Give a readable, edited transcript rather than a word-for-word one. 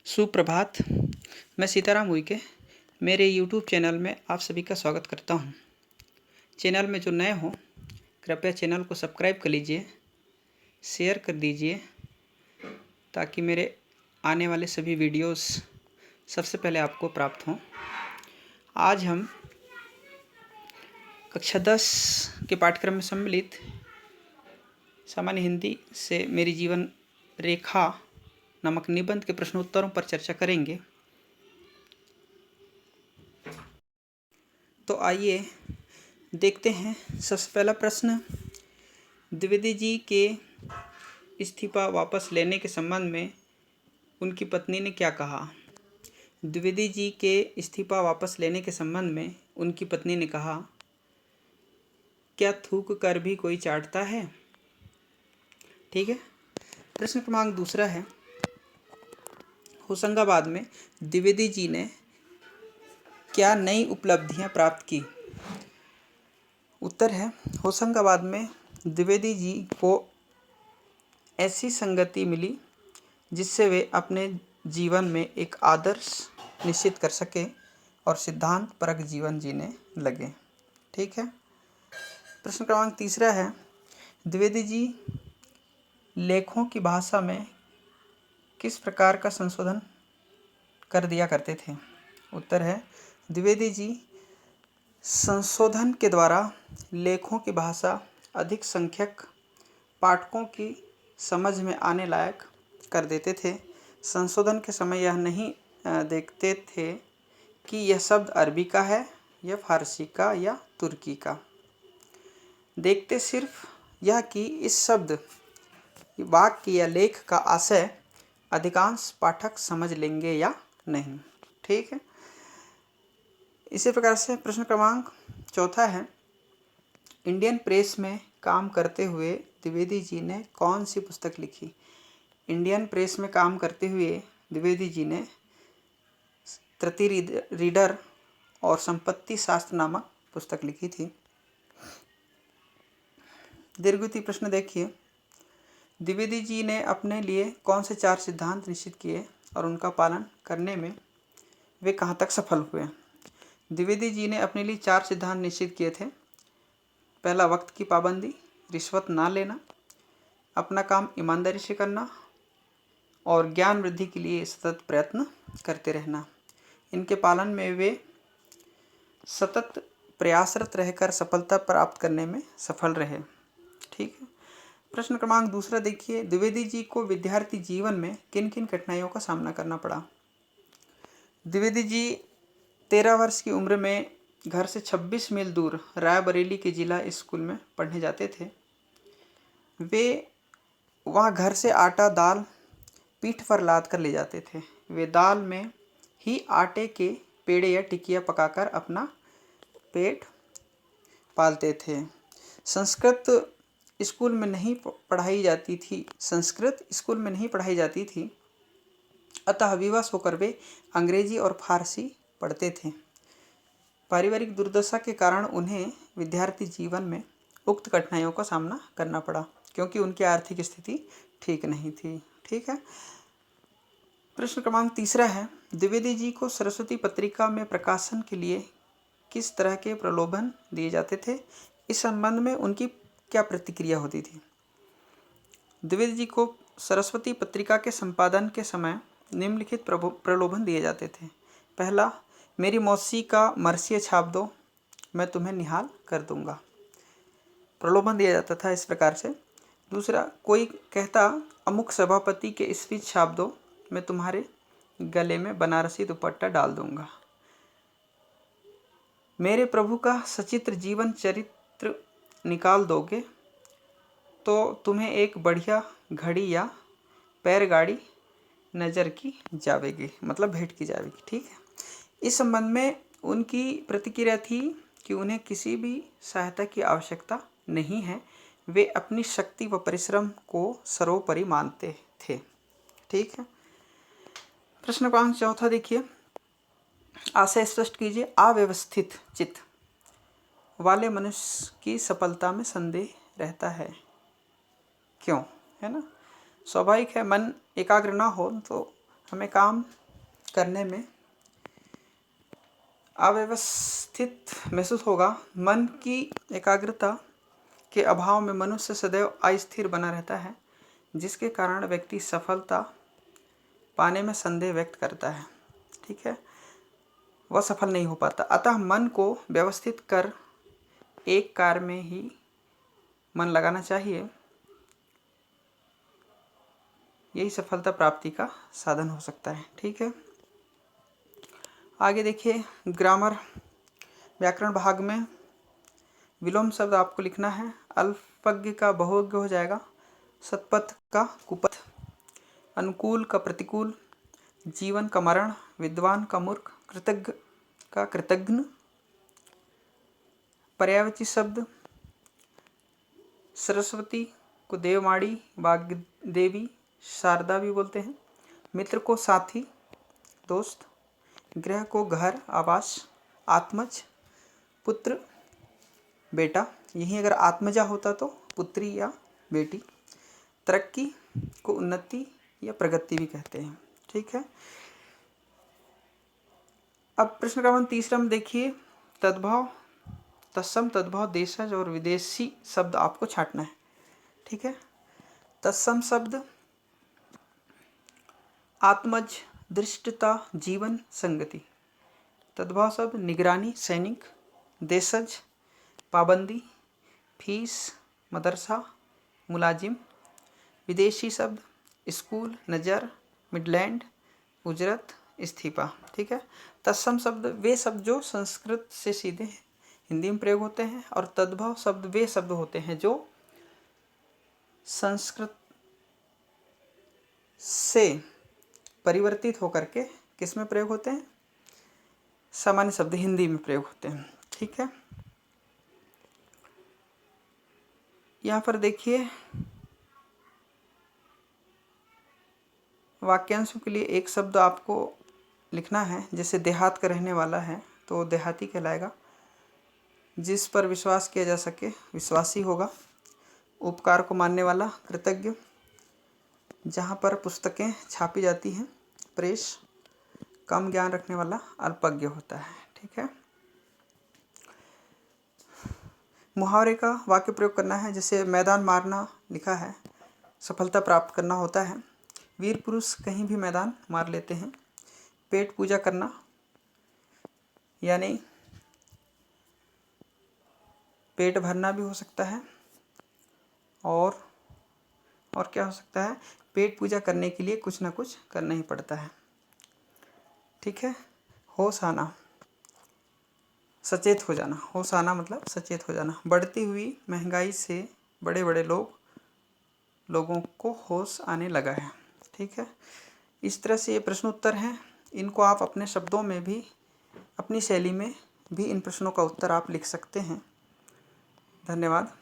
सुप्रभात। मैं सीताराम उइके मेरे यूट्यूब चैनल में आप सभी का स्वागत करता हूं। चैनल में जो नए हों कृपया चैनल को सब्सक्राइब कर लीजिए, शेयर कर दीजिए ताकि मेरे आने वाले सभी वीडियोस सबसे पहले आपको प्राप्त हों। आज हम कक्षा 10 के पाठ्यक्रम में सम्मिलित सामान्य हिंदी से मेरी जीवन रेखा नामक निबंध के प्रश्नोत्तरों पर चर्चा करेंगे। तो आइए देखते हैं। सबसे पहला प्रश्न, द्विवेदी जी के इस्तीफा वापस लेने के संबंध में उनकी पत्नी ने क्या कहा। द्विवेदी जी के इस्तीफा वापस लेने के संबंध में उनकी पत्नी ने कहा, क्या थूक कर भी कोई चाटता है। ठीक है। प्रश्न क्रमांक दूसरा है, होशंगाबाद में द्विवेदी जी ने क्या नई उपलब्धियां प्राप्त की। उत्तर है, होशंगाबाद में द्विवेदी जी को ऐसी संगति मिली जिससे वे अपने जीवन में एक आदर्श निश्चित कर सके और सिद्धांत परक जीवन जीने लगे। ठीक है। प्रश्न क्रमांक तीसरा है, द्विवेदी जी लेखों की भाषा में किस प्रकार का संशोधन कर दिया करते थे। उत्तर है, द्विवेदी जी संशोधन के द्वारा लेखों की भाषा अधिक संख्यक पाठकों की समझ में आने लायक कर देते थे। संशोधन के समय यह नहीं देखते थे कि यह शब्द अरबी का है या फारसी का या तुर्की का। देखते सिर्फ यह कि इस शब्द वाक्य या लेख का आशय अधिकांश पाठक समझ लेंगे या नहीं। ठीक है। इसी प्रकार से प्रश्न क्रमांक चौथा है, इंडियन प्रेस में काम करते हुए द्विवेदी जी ने कौन सी पुस्तक लिखी। इंडियन प्रेस में काम करते हुए द्विवेदी जी ने तृतीय रीडर और संपत्ति शास्त्र नामक पुस्तक लिखी थी। दीर्घित प्रश्न देखिए, द्विवेदी जी ने अपने लिए कौन से 4 सिद्धांत निश्चित किए और उनका पालन करने में वे कहाँ तक सफल हुए। द्विवेदी जी ने अपने लिए 4 सिद्धांत निश्चित किए थे। पहला, वक्त की पाबंदी, रिश्वत ना लेना, अपना काम ईमानदारी से करना और ज्ञान वृद्धि के लिए सतत प्रयत्न करते रहना। इनके पालन में वे सतत प्रयासरत रहकर सफलता प्राप्त करने में सफल रहे। ठीक है। प्रश्न क्रमांक दूसरा देखिए, द्विवेदी जी को विद्यार्थी जीवन में किन किन कठिनाइयों का सामना करना पड़ा। द्विवेदी जी 13 वर्ष की उम्र में घर से 26 मील दूर रायबरेली के जिला स्कूल में पढ़ने जाते थे। वे वहाँ घर से आटा दाल पीठ पर लाद कर ले जाते थे। वे दाल में ही आटे के पेड़े या टिकिया पकाकर अपना पेट पालते थे। संस्कृत स्कूल में नहीं पढ़ाई जाती थी, अतः विवश होकर वे अंग्रेजी और फारसी पढ़ते थे। पारिवारिक दुर्दशा के कारण उन्हें विद्यार्थी जीवन में उक्त कठिनाइयों का सामना करना पड़ा क्योंकि उनकी आर्थिक स्थिति ठीक नहीं थी। ठीक है। प्रश्न क्रमांक तीसरा है, द्विवेदी जी को सरस्वती पत्रिका में प्रकाशन के लिए किस तरह के प्रलोभन दिए जाते थे। इस संबंध में उनकी क्या प्रतिक्रिया होती थी। द्विवेदी जी को सरस्वती पत्रिका के संपादन के समय निम्नलिखित प्रलोभन दिए जाते थे। पहला, मेरी मौसी का मरसिया छाप दो, मैं तुम्हें निहाल कर दूंगा। प्रलोभन दिया जाता था इस प्रकार से। दूसरा, कोई कहता अमुक सभापति के स्पीच छाप दो, मैं तुम्हारे गले में बनारसी दुपट्टा डाल दूंगा। मेरे प्रभु का सचित्र जीवन चरित्र निकाल दोगे तो तुम्हें एक बढ़िया घड़ी या पैरगाड़ी नज़र की जावेगी, मतलब भेंट की जावेगी। ठीक है। इस संबंध में उनकी प्रतिक्रिया थी कि उन्हें किसी भी सहायता की आवश्यकता नहीं है, वे अपनी शक्ति व परिश्रम को सर्वोपरि मानते थे। ठीक है। प्रश्न क्रमांक चौथा देखिए, आशय स्पष्ट कीजिए। अव्यवस्थित चित्त वाले मनुष्य की सफलता में संदेह रहता है, क्यों। है ना, स्वाभाविक है, मन एकाग्र ना हो तो हमें काम करने में अव्यवस्थित महसूस होगा। मन की एकाग्रता के अभाव में मनुष्य सदैव अस्थिर बना रहता है, जिसके कारण व्यक्ति सफलता पाने में संदेह व्यक्त करता है। ठीक है, वह सफल नहीं हो पाता। अतः मन को व्यवस्थित कर एक कार्य में ही मन लगाना चाहिए। यही सफलता प्राप्ति का साधन हो सकता है। ठीक है, आगे देखिए ग्रामर व्याकरण भाग में विलोम शब्द आपको लिखना है। अल्पज्ञ का बहुज्ञ हो जाएगा, सतपथ का कुपथ, अनुकूल का प्रतिकूल, जीवन का मरण, विद्वान का मूर्ख, कृतज्ञ का कृतघ्न। पर्यायवाची शब्द सरस्वती को देवमाड़ी, वाग्देवी, शारदा भी बोलते हैं। मित्र को साथी, दोस्त। गृह को घर, आवास, आत्मज, पुत्र, बेटा। यहीं अगर आत्मजा होता तो पुत्री या बेटी। तरक्की को उन्नति या प्रगति भी कहते हैं। ठीक है, अब प्रश्न क्रमांक 3 में देखिए तद्भव, तत्सम, तद्भव, देशज और विदेशी शब्द आपको छांटना है। ठीक है, तत्सम शब्द आत्मज, दृष्टता, जीवन, संगति। तद्भव शब्द निगरानी, सैनिक। देशज पाबंदी, फीस, मदरसा, मुलाजिम। विदेशी शब्द स्कूल, नज़र, मिडलैंड, उजरत, इस्तीफा। ठीक है, तत्सम शब्द वे शब्द जो संस्कृत से सीधे हिंदी में प्रयोग होते हैं, और तद्भव शब्द वे शब्द होते हैं जो संस्कृत से परिवर्तित होकर के किस में प्रयोग होते हैं, सामान्य शब्द हिंदी में प्रयोग होते हैं। ठीक है, यहाँ पर देखिए वाक्यांशों के लिए एक शब्द आपको लिखना है। जैसे देहात का रहने वाला है तो देहाती कहलाएगा। जिस पर विश्वास किया जा सके विश्वासी होगा। उपकार को मानने वाला कृतज्ञ। जहाँ पर पुस्तकें छापी जाती हैं प्रेस। कम ज्ञान रखने वाला अल्पज्ञ होता है। ठीक है, मुहावरे का वाक्य प्रयोग करना है। जैसे मैदान मारना लिखा है, सफलता प्राप्त करना होता है। वीर पुरुष कहीं भी मैदान मार लेते हैं। पेट पूजा करना यानी पेट भरना भी हो सकता है, और क्या हो सकता है, पेट पूजा करने के लिए कुछ ना कुछ करना ही पड़ता है। ठीक है, होश आना, सचेत हो जाना। होश आना मतलब सचेत हो जाना। बढ़ती हुई महंगाई से बड़े बड़े लोगों को होश आने लगा है। ठीक है, इस तरह से ये प्रश्न उत्तर हैं। इनको आप अपने शब्दों में भी, अपनी शैली में भी इन प्रश्नों का उत्तर आप लिख सकते हैं। धन्यवाद।